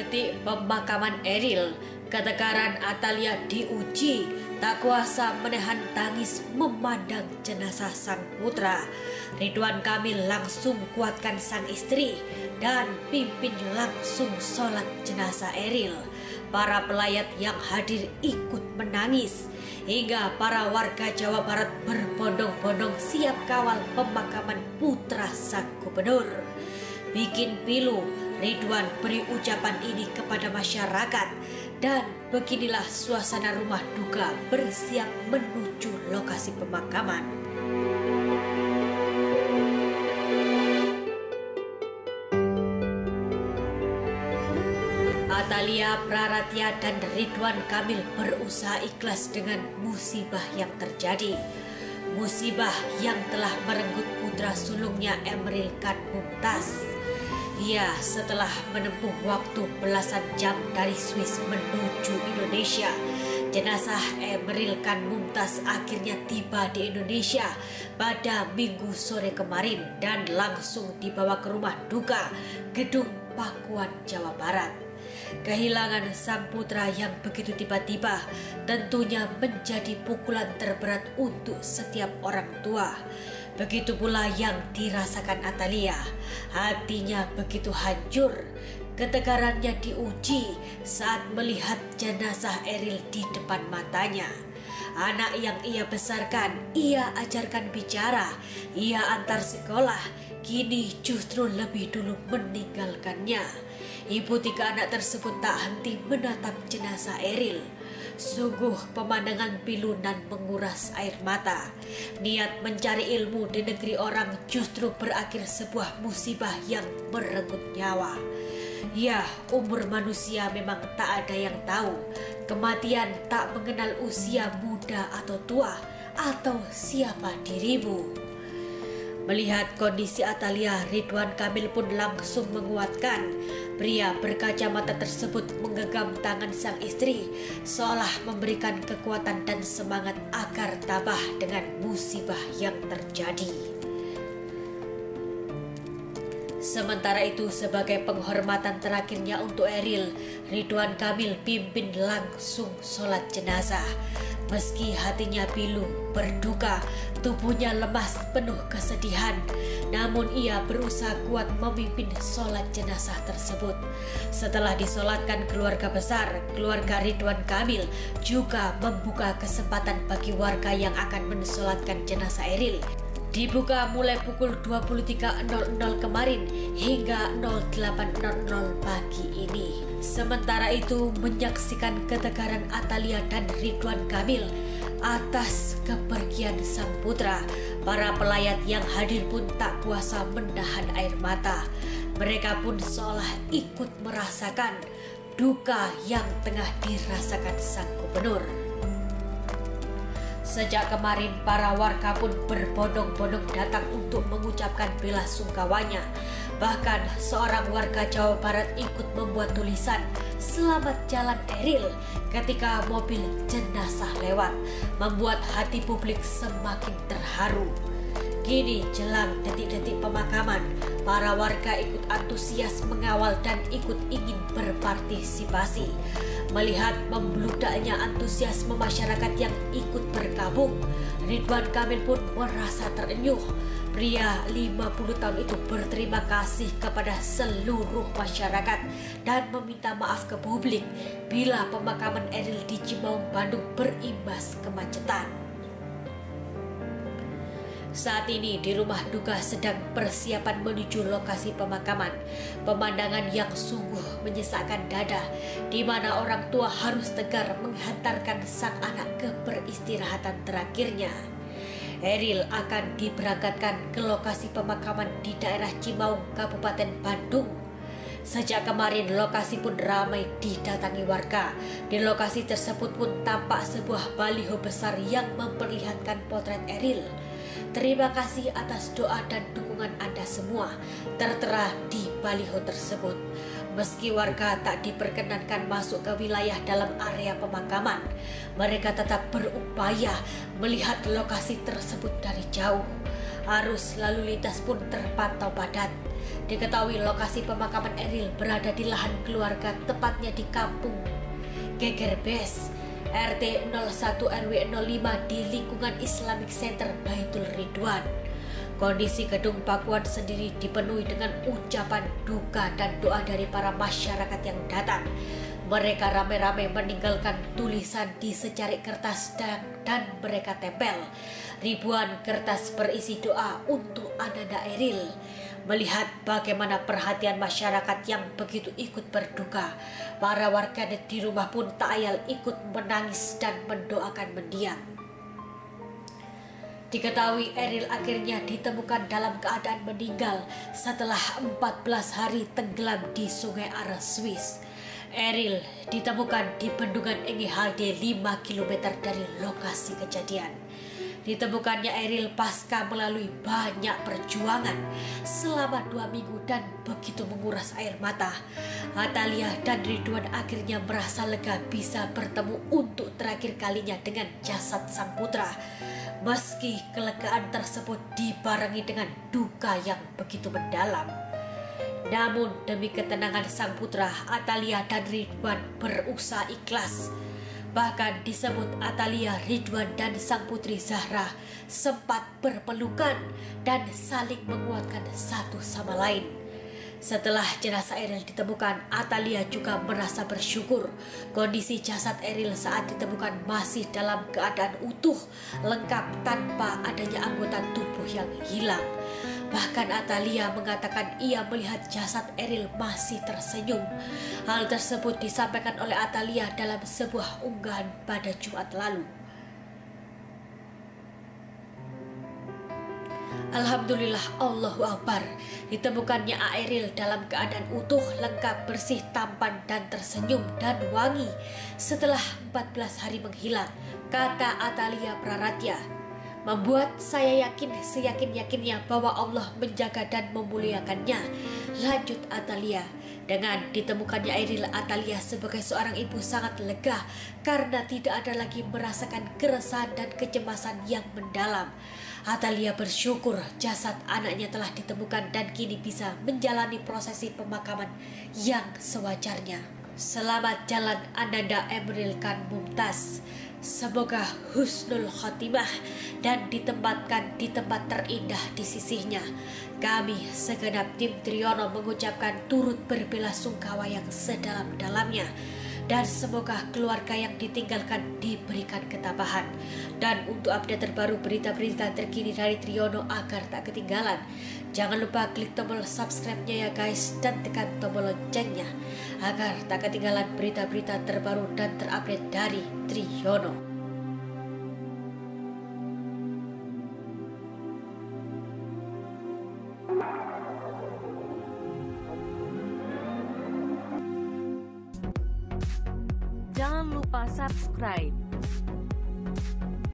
detik pemakaman Eril, ketegaran Atalia diuji, tak kuasa menahan tangis memandang jenazah sang putra. Ridwan Kamil langsung kuatkan sang istri dan pimpin langsung sholat jenazah Eril. Para pelayat yang hadir ikut menangis, hingga para warga Jawa Barat berbondong-bondong siap kawal pemakaman putra sang gubernur. Bikin pilu, Ridwan beri ucapan ini kepada masyarakat, dan beginilah suasana rumah duka bersiap menuju lokasi pemakaman. Atalia Praratya dan Ridwan Kamil berusaha ikhlas dengan musibah yang terjadi. Musibah yang telah merenggut putra sulungnya Emeril Khan Mumtaz. Ya, setelah menempuh waktu belasan jam dari Swiss menuju Indonesia, jenazah Emeril Khan Mumtaz akhirnya tiba di Indonesia pada Minggu sore kemarin dan langsung dibawa ke rumah duka Gedung Pakuan, Jawa Barat. Kehilangan sang putra yang begitu tiba-tiba tentunya menjadi pukulan terberat untuk setiap orang tua. Begitu pula yang dirasakan Atalia. Hatinya begitu hancur, ketegarannya diuji saat melihat jenazah Eril di depan matanya. Anak yang ia besarkan, ia ajarkan bicara, ia antar sekolah, kini justru lebih dulu meninggalkannya. Ibu tiga anak tersebut tak henti menatap jenazah Eril. Sungguh pemandangan pilu dan menguras air mata. Niat mencari ilmu di negeri orang justru berakhir sebuah musibah yang merenggut nyawa. Ya, umur manusia memang tak ada yang tahu. Kematian tak mengenal usia muda atau tua, atau siapa dirimu. Melihat kondisi Atalia, Ridwan Kamil pun langsung menguatkan. Pria berkacamata tersebut menggenggam tangan sang istri, seolah memberikan kekuatan dan semangat agar tabah dengan musibah yang terjadi. Sementara itu, sebagai penghormatan terakhirnya untuk Eril, Ridwan Kamil pimpin langsung sholat jenazah. Meski hatinya pilu, berduka, tubuhnya lemas penuh kesedihan, namun ia berusaha kuat memimpin sholat jenazah tersebut. Setelah disolatkan keluarga besar, keluarga Ridwan Kamil juga membuka kesempatan bagi warga yang akan mensolatkan jenazah Eril. Dibuka mulai pukul 23.00 kemarin hingga 08.00 pagi ini. Sementara itu, menyaksikan ketegaran Atalia dan Ridwan Kamil atas kepergian sang putra, para pelayat yang hadir pun tak kuasa menahan air mata. Mereka pun seolah ikut merasakan duka yang tengah dirasakan sang gubernur. Sejak kemarin, para warga pun berbondong-bondong datang untuk mengucapkan bela sungkawanya. Bahkan seorang warga Jawa Barat ikut membuat tulisan "Selamat Jalan Eril" ketika mobil jenazah lewat, membuat hati publik semakin terharu. Kini jelang detik-detik pemakaman, para warga ikut antusias mengawal dan ikut ingin berpartisipasi. Melihat membludaknya antusiasme masyarakat yang ikut bergabung, Ridwan Kamil pun merasa terenyuh. Pria 50 tahun itu berterima kasih kepada seluruh masyarakat dan meminta maaf ke publik bila pemakaman Eril di Cimaung, Bandung berimbas kemacetan. Saat ini di rumah duka sedang persiapan menuju lokasi pemakaman. Pemandangan yang sungguh menyesakkan dada, di mana orang tua harus tegar menghantarkan sang anak ke peristirahatan terakhirnya. Eril akan diberangkatkan ke lokasi pemakaman di daerah Cimaung, Kabupaten Bandung. Sejak kemarin lokasi pun ramai didatangi warga. Di lokasi tersebut pun tampak sebuah baliho besar yang memperlihatkan potret Eril. Terima kasih atas doa dan dukungan Anda semua, tertera di baliho tersebut. Meski warga tak diperkenankan masuk ke wilayah dalam area pemakaman, mereka tetap berupaya melihat lokasi tersebut dari jauh. Arus lalu lintas pun terpantau padat. Diketahui lokasi pemakaman Eril berada di lahan keluarga, tepatnya di kampung Gegerbes, RT 01 RW 05 di lingkungan Islamic Center Baitul Ridwan. Kondisi gedung pakuan sendiri dipenuhi dengan ucapan duka dan doa dari para masyarakat yang datang. Mereka ramai-ramai meninggalkan tulisan di secari kertas dan mereka tempel. Ribuan kertas berisi doa untuk Ananda Eril. Melihat bagaimana perhatian masyarakat yang begitu ikut berduka, para warganet di rumah pun tak ayal ikut menangis dan mendoakan mendiang. Diketahui Eril akhirnya ditemukan dalam keadaan meninggal setelah 14 hari tenggelam di Sungai Are, Swiss. Eril ditemukan di bendungan NGHD 5 km dari lokasi kejadian. Ditemukannya Eril pasca melalui banyak perjuangan selama 2 minggu dan begitu menguras air mata. Atalia dan Ridwan akhirnya merasa lega bisa bertemu untuk terakhir kalinya dengan jasad sang putra. Meski kelegaan tersebut dibarengi dengan duka yang begitu mendalam, namun demi ketenangan sang putra, Atalia dan Ridwan berusaha ikhlas. Bahkan disebut Atalia, Ridwan dan sang putri Zahra sempat berpelukan dan saling menguatkan satu sama lain. Setelah jenazah Eril ditemukan, Atalia juga merasa bersyukur kondisi jasad Eril saat ditemukan masih dalam keadaan utuh, lengkap tanpa adanya anggota tubuh yang hilang. Bahkan Atalia mengatakan ia melihat jasad Eril masih tersenyum. Hal tersebut disampaikan oleh Atalia dalam sebuah unggahan pada Jumat lalu. Alhamdulillah, Allahu Akbar, ditemukannya Eril dalam keadaan utuh, lengkap, bersih, tampan, dan tersenyum dan wangi setelah 14 hari menghilang, kata Atalia Praratya. Membuat saya yakin seyakin-yakinnya bahwa Allah menjaga dan memuliakannya, lanjut Atalia. Dengan ditemukannya Eril, Atalia sebagai seorang ibu sangat lega karena tidak ada lagi merasakan keresahan dan kecemasan yang mendalam. Atalia bersyukur jasad anaknya telah ditemukan dan kini bisa menjalani prosesi pemakaman yang sewajarnya. Selamat jalan Ananda Emeril Khan Mumtaz. Semoga husnul khotimah dan ditempatkan di tempat terindah di sisinya. Kami segenap tim Triyono mengucapkan turut berbelasungkawa yang sedalam-dalamnya. Dan semoga keluarga yang ditinggalkan diberikan ketabahan. Dan untuk update terbaru berita-berita terkini dari Triyono agar tak ketinggalan, jangan lupa klik tombol subscribe-nya ya guys, dan tekan tombol loncengnya agar tak ketinggalan berita-berita terbaru dan terupdate dari Triyono. Jangan lupa subscribe.